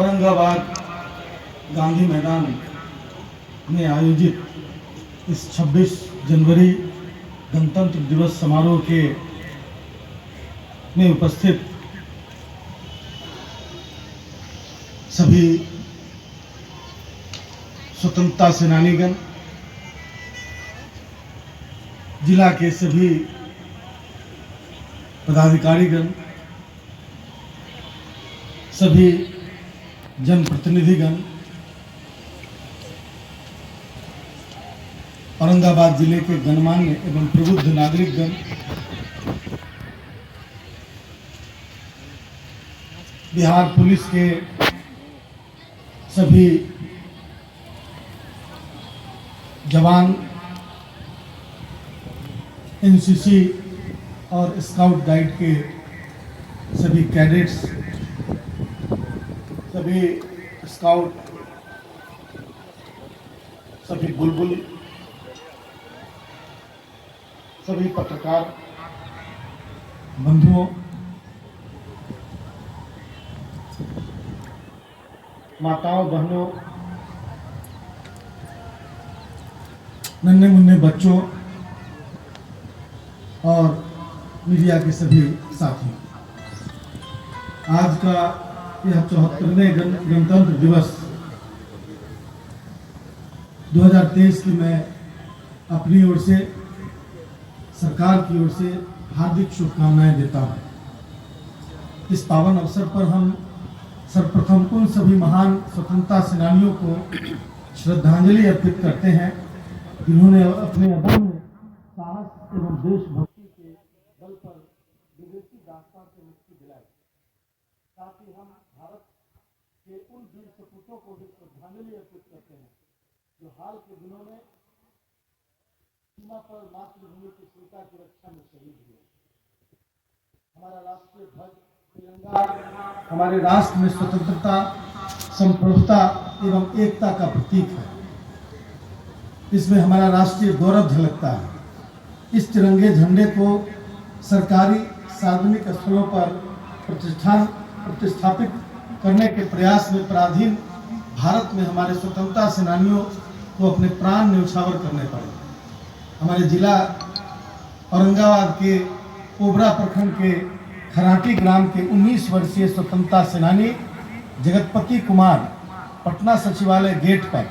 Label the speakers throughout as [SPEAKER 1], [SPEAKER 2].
[SPEAKER 1] औरंगाबाद गांधी मैदान में आयोजित इस 26 जनवरी गणतंत्र दिवस समारोह के में उपस्थित सभी स्वतंत्रता सेनानीगण, जिला के सभी पदाधिकारीगण, सभी जनप्रतिनिधिगण, औरंगाबाद जिले के गणमान्य एवं प्रबुद्ध नागरिकगण, बिहार पुलिस के सभी जवान, एनसीसी और स्काउट गाइड के सभी कैडेट्स, सभी स्काउट, सभी बुलबुल, सभी पत्रकार बंधुओं, माताओं, बहनों, नन्हे मुन्ने बच्चों और मीडिया के सभी साथियों, आज का यह 74वें गणतंत्र दिवस 2023 की मैं अपनी ओर से, सरकार की ओर से हार्दिक शुभकामनाएं देता हूं। इस पावन अवसर पर हम सर्वप्रथम उन सभी महान स्वतंत्रता सेनानियों को श्रद्धांजलि अर्पित करते हैं जिन्होंने अपने अदम्य साहस एवं देशभक्ति के बल पर विदेशी दास्तान से मुक्ति दिलाई। साथ ही हम भारत के उन वीर सपूतों को भी श्रद्धांजलि अर्पित करते हैं जो हाल के दिनों में सीमा पर मातृभूमि की स्वीकृता की रक्षा में शहीद हुए। हमारा राष्ट्रीय ध्वज तिरंगा हमारे राष्ट्र में स्वतंत्रता, संप्रभुता एवं एकता का प्रतीक है। इसमें हमारा राष्ट्रीय गौरव झलकता है। इस तिरंगे झंडे को सरकारी सार्वजनिक स्थलों पर प्रतिष्ठापित करने के प्रयास में पराधीन भारत में हमारे स्वतंत्रता सेनानियों को अपने प्राण न्यौछावर करने पड़े। हमारे जिला औरंगाबाद के ओबरा प्रखंड के खराटी ग्राम के 19 वर्षीय स्वतंत्रता सेनानी जगतपति कुमार पटना सचिवालय गेट पर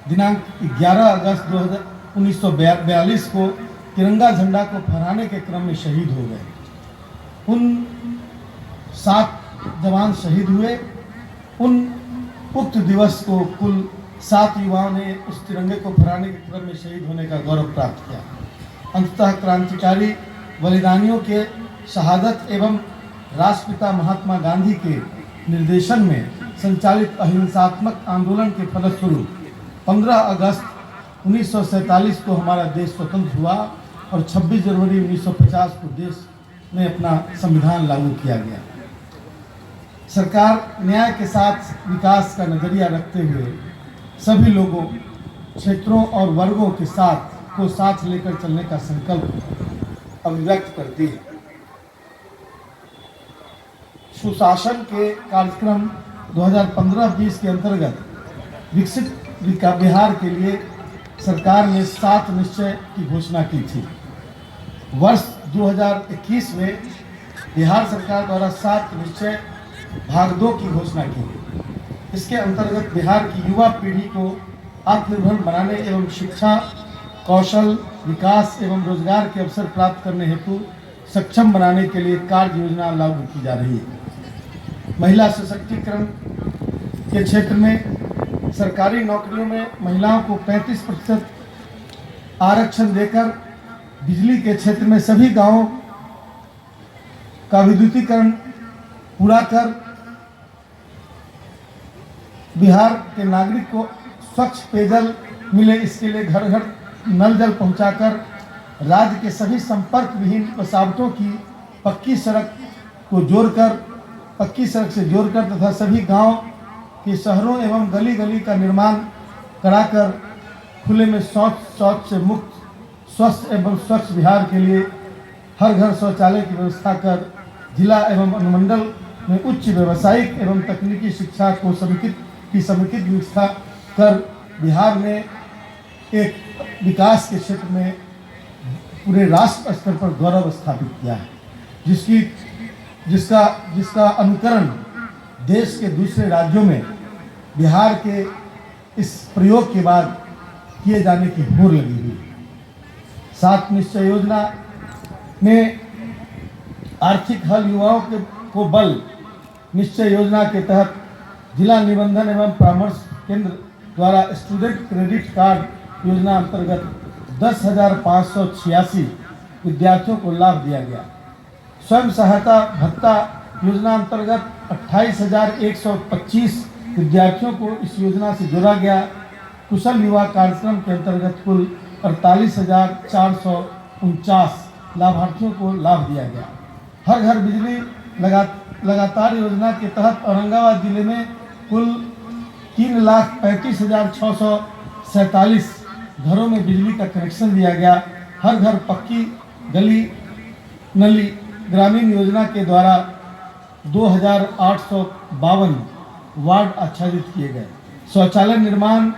[SPEAKER 1] दिनांक 11 अगस्त 1942 को तिरंगा झंडा को फहराने के क्रम में शहीद हो गए। उन 7 जवान शहीद हुए। उन उक्त दिवस को कुल 7 युवाओं ने उस तिरंगे को फहराने के क्रम में शहीद होने का गौरव प्राप्त किया। अंततः क्रांतिकारी बलिदानियों के शहादत एवं राष्ट्रपिता महात्मा गांधी के निर्देशन में संचालित अहिंसात्मक आंदोलन के फलस्वरूप 15 अगस्त 1947 को हमारा देश स्वतंत्र हुआ और 26 जनवरी 1950 को देश में अपना संविधान लागू किया गया। सरकार न्याय के साथ विकास का नजरिया रखते हुए सभी लोगों, क्षेत्रों और वर्गों के साथ लेकर चलने का संकल्प अभिव्यक्त करती है। सुशासन के कार्यक्रम 2015-20 के अंतर्गत विकसित बिहार के लिए सरकार ने 7 निश्चय की घोषणा की थी। वर्ष 2021 में बिहार सरकार द्वारा 7 निश्चय भाग 2 की घोषणा की। इसके अंतर्गत बिहार की युवा पीढ़ी को आत्मनिर्भर बनाने एवं शिक्षा, कौशल विकास एवं रोजगार के अवसर प्राप्त करने हेतु सक्षम बनाने के लिए कार्य योजना लागू की जा रही है। महिला सशक्तिकरण के क्षेत्र में सरकारी नौकरियों में महिलाओं को 35% आरक्षण देकर बिजली के क्षेत्र में सभी गांवों का विद्युतीकरण पूरा कर बिहार के नागरिक को स्वच्छ पेयजल मिले, इसके लिए घर घर नल जल पहुंचाकर राज्य के सभी संपर्क विहीन बसावटों की पक्की सड़क से जोड़कर तथा सभी गांव के शहरों एवं गली गली का निर्माण कराकर खुले में शौच से मुक्त स्वस्थ एवं स्वच्छ बिहार के लिए हर घर शौचालय की व्यवस्था कर जिला एवं अनुमंडल में उच्च व्यावसायिक एवं तकनीकी शिक्षा को समेकित व्यवस्था कर बिहार में एक विकास के क्षेत्र में पूरे राष्ट्र स्तर पर गौरव स्थापित किया है, जिसका अनुकरण देश के दूसरे राज्यों में बिहार के इस प्रयोग के बाद किए जाने की होड़ लगी हुई। 7 निश्चय योजना में आर्थिक हल युवाओं को बल निश्चय योजना के तहत जिला निबंधन एवं परामर्श केंद्र द्वारा स्टूडेंट क्रेडिट कार्ड योजना अंतर्गत 10,586 विद्यार्थियों को लाभ दिया गया। स्वयं सहायता भत्ता योजना अंतर्गत 28,125 विद्यार्थियों को इस योजना से जोड़ा गया। कुशल युवा कार्यक्रम के अंतर्गत कुल 48,449 लाभार्थियों को लाभ दिया गया। हर घर बिजली लगातार योजना के तहत औरंगाबाद जिले में कुल 3,35,647 घरों में बिजली का कनेक्शन दिया गया। हर घर पक्की गली नली ग्रामीण योजना के द्वारा 2,852 वार्ड आच्छादित किए गए। शौचालय निर्माण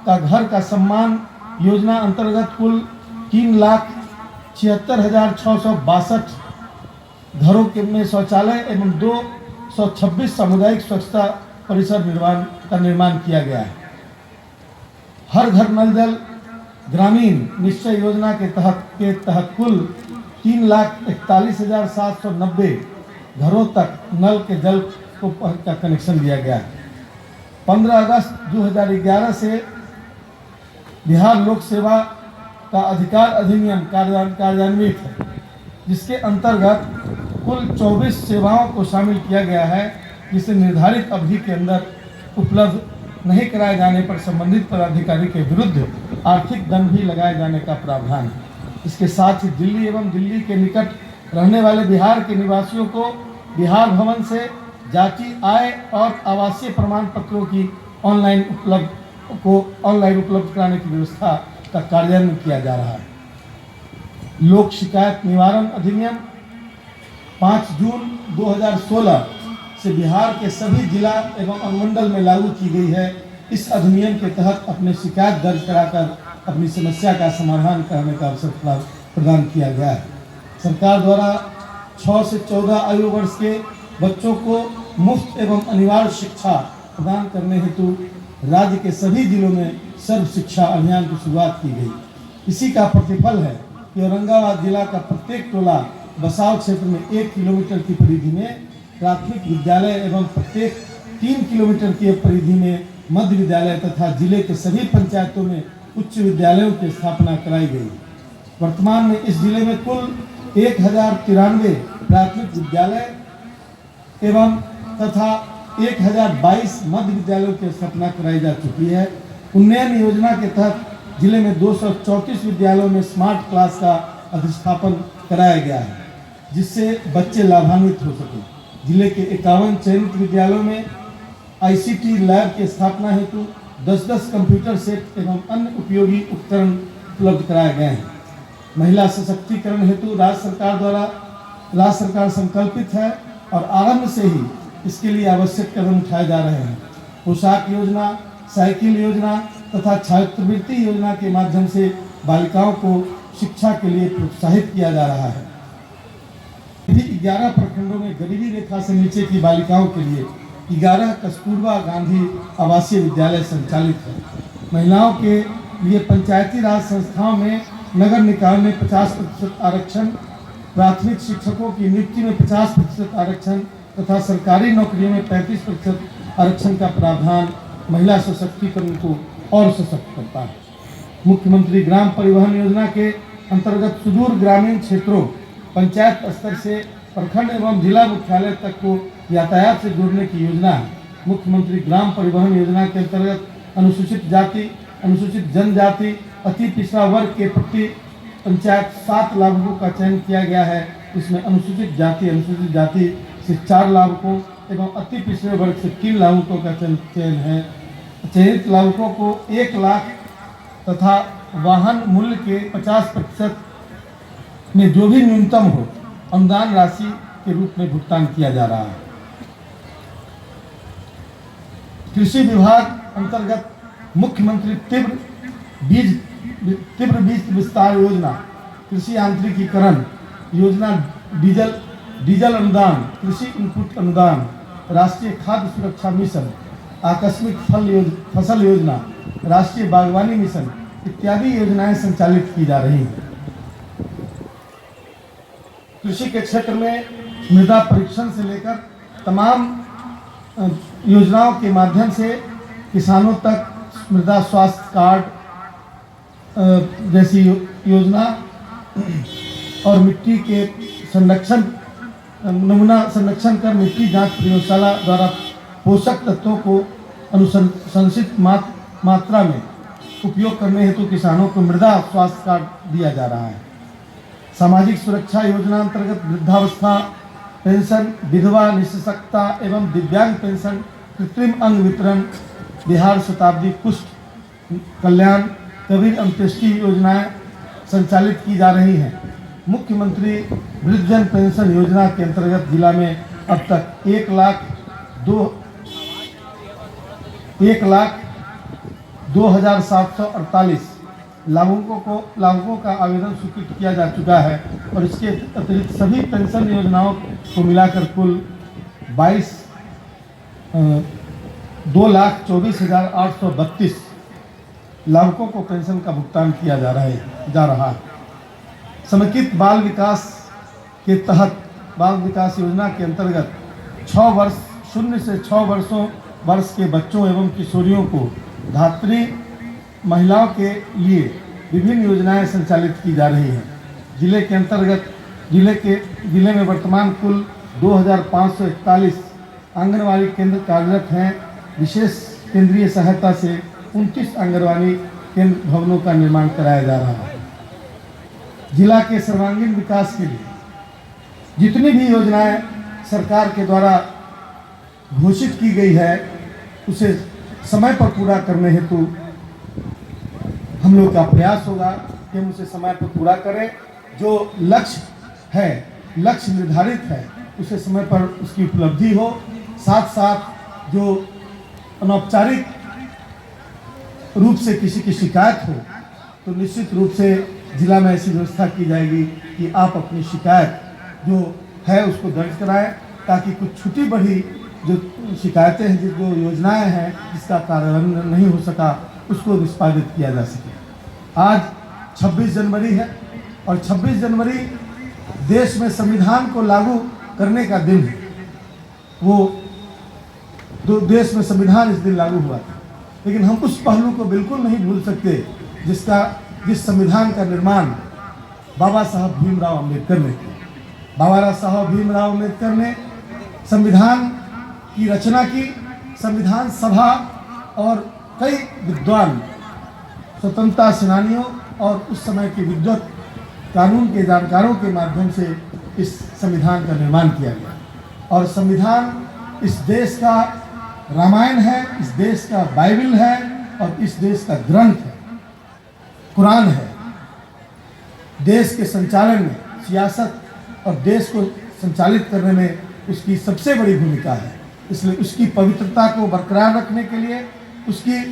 [SPEAKER 1] का घर का सम्मान योजना अंतर्गत कुल 3,76,662 घरों के में शौचालय एवं 226 सामुदायिक स्वच्छता परिसर निर्माण किया गया है। हर घर नल जल ग्रामीण निश्चय योजना के तहत कुल 3,41,790 घरों तक नल के जल का कनेक्शन दिया गया है। 15 अगस्त 2011 से बिहार लोक सेवा का अधिकार अधिनियम कार्यान्वित है, जिसके अंतर्गत कुल 24 सेवाओं को शामिल किया गया है, जिसे निर्धारित अवधि के अंदर उपलब्ध नहीं कराए जाने पर संबंधित पदाधिकारी के विरुद्ध आर्थिक दंड भी लगाए जाने का प्रावधान है। इसके साथ ही दिल्ली एवं दिल्ली के निकट रहने वाले बिहार के निवासियों को बिहार भवन से जाति आय और आवासीय प्रमाण पत्रों की ऑनलाइन उपलब्ध कराने की व्यवस्था का कार्यान्वयन किया जा रहा है। लोक शिकायत निवारण अधिनियम 5 जून 2016 से बिहार के सभी जिला एवं अनुमंडल में लागू की गई है। इस अधिनियम के तहत अपने शिकायत दर्ज कराकर अपनी समस्या का समाधान करने का अवसर प्रदान किया गया है। सरकार द्वारा 6 से 14 आयु वर्ष के बच्चों को मुफ्त एवं अनिवार्य शिक्षा प्रदान करने हेतु राज्य के सभी जिलों में सर्व शिक्षा अभियान की शुरुआत की गई। इसी का प्रतिफल है कि औरंगाबाद जिला का प्रत्येक टोला बसाव क्षेत्र में 1 किलोमीटर की परिधि में प्राथमिक विद्यालय एवं प्रत्येक 3 किलोमीटर की परिधि में मध्य विद्यालय तथा जिले के सभी पंचायतों में उच्च विद्यालयों की स्थापना कराई गई। वर्तमान में इस जिले में कुल 1,093 प्राथमिक विद्यालय एवं तथा 1,022 मध्य विद्यालयों की स्थापना कराई जा चुकी है। उन्नयन योजना के तहत जिले में 234 विद्यालयों में स्मार्ट क्लास का अधिष्ठापन कराया गया है, जिससे बच्चे लाभान्वित हो सके। जिले के 51 चयनित विद्यालयों में ICT लैब की स्थापना हेतु 10-10 कंप्यूटर सेट एवं अन्य उपयोगी उपकरण उपलब्ध कराए गए हैं। महिला सशक्तिकरण हेतु राज्य सरकार संकल्पित है और आरंभ से ही इसके लिए आवश्यक कदम उठाए जा रहे हैं। पोशाक योजना, साइकिल योजना तथा छात्रवृत्ति योजना के माध्यम से बालिकाओं को शिक्षा के लिए प्रोत्साहित किया जा रहा है। 11 प्रखंडों में गरीबी रेखा से नीचे की बालिकाओं के लिए 11 कस्तूरबा गांधी आवासीय विद्यालय संचालित है। महिलाओं के लिए पंचायती राज संस्थाओं में नगर निकाय में 50% आरक्षण, प्राथमिक शिक्षकों की नियुक्ति में 50% आरक्षण तथा सरकारी नौकरियों में 35% आरक्षण का प्रावधान महिला सशक्तिकरण को और सशक्त करता है। मुख्यमंत्री ग्राम परिवहन योजना के अंतर्गत सुदूर ग्रामीण क्षेत्रों पंचायत स्तर से प्रखंड एवं जिला मुख्यालय तक को यातायात से जोड़ने की योजना है। मुख्यमंत्री ग्राम परिवहन योजना के अंतर्गत अनुसूचित जाति, अनुसूचित जनजाति, अति पिछड़ा वर्ग के प्रति पंचायत 7 लाभुकों का चयन किया गया है। इसमें अनुसूचित जाति से 4 लाभुकों एवं अति पिछड़े वर्ग से 3 लाभुकों का चयन है। चयनित लाभुकों को 1 लाख तथा वाहन मूल्य के 50% में जो भी न्यूनतम हो अनुदान राशि के रूप में भुगतान किया जा रहा है। कृषि विभाग अंतर्गत मुख्यमंत्री तीव्र बीज विस्तार योजना, कृषि यांत्रिकीकरण योजना, डीजल अनुदान, कृषि इनपुट अनुदान, राष्ट्रीय खाद्य सुरक्षा मिशन, आकस्मिक फसल योजना, राष्ट्रीय बागवानी मिशन इत्यादि योजनाएं संचालित की जा रही हैं। कृषि के क्षेत्र में मृदा परीक्षण से लेकर तमाम योजनाओं के माध्यम से किसानों तक मृदा स्वास्थ्य कार्ड जैसी योजना और मिट्टी के संरक्षण, नमूना संरक्षण कर मिट्टी जांच प्रयोगशाला द्वारा पोषक तत्वों को अनुशंसित मात्रा में उपयोग करने हेतु किसानों को मृदा स्वास्थ्य कार्ड दिया जा रहा है। सामाजिक सुरक्षा योजना अंतर्गत वृद्धावस्था पेंशन, विधवा निःशक्तता एवं दिव्यांग पेंशन, कृत्रिम अंग वितरण, बिहार शताब्दी कुष्ठ कल्याण, कबीर अंत्येष्टि योजनाएं संचालित की जा रही हैं। मुख्यमंत्री वृद्धजन पेंशन योजना के अंतर्गत जिला में अब तक 1,02,748 लाभुकों का आवेदन स्वीकृत किया जा चुका है और इसके अतिरिक्त सभी पेंशन योजनाओं को मिलाकर कुल 2,24,832 लाभुकों को पेंशन का भुगतान किया जा रहा है। समेकित बाल विकास के तहत बाल विकास योजना के अंतर्गत 0 से 6 वर्ष के बच्चों एवं किशोरियों को धात्री महिलाओं के लिए विभिन्न योजनाएं संचालित की जा रही हैं। जिले के अंतर्गत जिले में वर्तमान कुल 2,541 आंगनवाड़ी केंद्र कार्यरत हैं। विशेष केंद्रीय सहायता से 29 आंगनवाड़ी केंद्र भवनों का निर्माण कराया जा रहा है। जिला के सर्वांगीण विकास के लिए जितनी भी योजनाएं सरकार के द्वारा घोषित की गई है उसे समय पर पूरा करने हेतु हम लोग का प्रयास होगा कि हम उसे समय पर पूरा करें। जो लक्ष्य निर्धारित है उसे समय पर उसकी उपलब्धि हो। साथ साथ जो अनौपचारिक रूप से किसी की शिकायत हो तो निश्चित रूप से जिला में ऐसी व्यवस्था की जाएगी कि आप अपनी शिकायत जो है उसको दर्ज कराएं, ताकि कुछ छुटी बढ़ी जो शिकायतें हैं, जो योजनाएं हैं जिसका कार्यान्वयन नहीं हो सका उसको निष्पादित किया जा सके। आज 26 जनवरी है और 26 जनवरी देश में संविधान को लागू करने का दिन है। वो देश में संविधान इस दिन लागू हुआ था, लेकिन हम उस पहलू को बिल्कुल नहीं भूल सकते जिस संविधान का निर्माण बाबा साहब भीमराव अम्बेडकर ने किया। बाबा साहब भीमराव अम्बेडकर ने संविधान की रचना की। संविधान सभा और कई विद्वान स्वतंत्रता सेनानियों और उस समय के विद्वत कानून के जानकारों के माध्यम से इस संविधान का निर्माण किया गया। और संविधान इस देश का रामायण है, इस देश का बाइबल है और इस देश का ग्रंथ है, कुरान है। देश के संचालन में, सियासत और देश को संचालित करने में उसकी सबसे बड़ी भूमिका है। इसलिए उसकी पवित्रता को बरकरार रखने के लिए, उसकी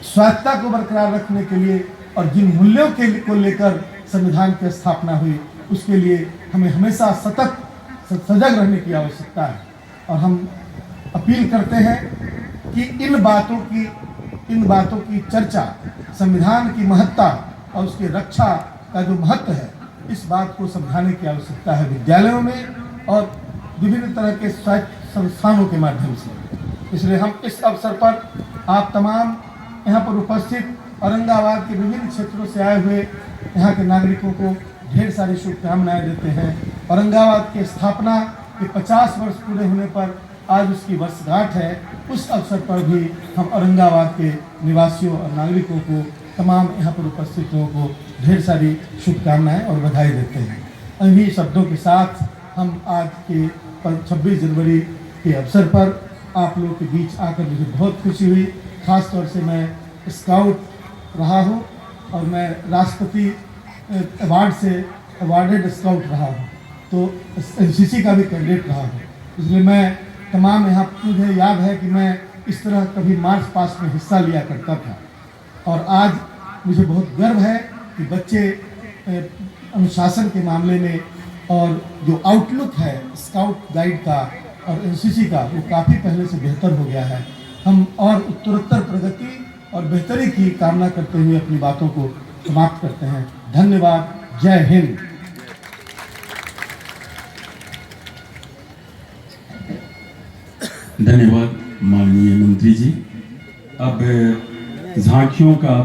[SPEAKER 1] स्वायत्तता को बरकरार रखने के लिए और जिन मूल्यों को लेकर संविधान की स्थापना हुई उसके लिए हमें हमेशा सतत सजग रहने की आवश्यकता है। और हम अपील करते हैं कि इन बातों की चर्चा, संविधान की महत्ता और उसकी रक्षा का जो महत्व है, इस बात को समझाने की आवश्यकता है विद्यालयों में और विभिन्न तरह के संस्थानों के माध्यम से। इसलिए हम इस अवसर पर आप तमाम यहाँ पर उपस्थित औरंगाबाद के विभिन्न क्षेत्रों से आए हुए यहाँ के नागरिकों को ढेर सारी शुभकामनाएं देते हैं। औरंगाबाद की स्थापना के 50 वर्ष पूरे होने पर आज उसकी वर्षगांठ है। उस अवसर पर भी हम औरंगाबाद के निवासियों और नागरिकों को, तमाम यहाँ पर उपस्थित लोगों को ढेर सारी शुभकामनाएं और बधाई देते हैं। इन्हीं शब्दों के साथ हम आज के 26 जनवरी के अवसर पर आप लोगों के बीच आकर मुझे बहुत खुशी हुई। ख़ास तौर से मैं स्काउट रहा हूँ और मैं राष्ट्रपति अवार्ड से अवार्डेड स्काउट रहा हूँ, तो एनसीसी का भी कैडेट रहा हूँ। इसलिए मैं तमाम यहाँ, मुझे याद है कि मैं इस तरह कभी मार्च पास्ट में हिस्सा लिया करता था। और आज मुझे बहुत गर्व है कि बच्चे अनुशासन के मामले में और जो आउटलुक है स्काउट गाइड का और एनसीसी का, वो काफ़ी पहले से बेहतर हो गया है। हम और उत्तरोत्तर प्रगति और बेहतरी की कामना करते हुए अपनी बातों को समाप्त करते हैं। धन्यवाद। जय हिंद।
[SPEAKER 2] धन्यवाद माननीय मंत्री जी। अब झांकियों का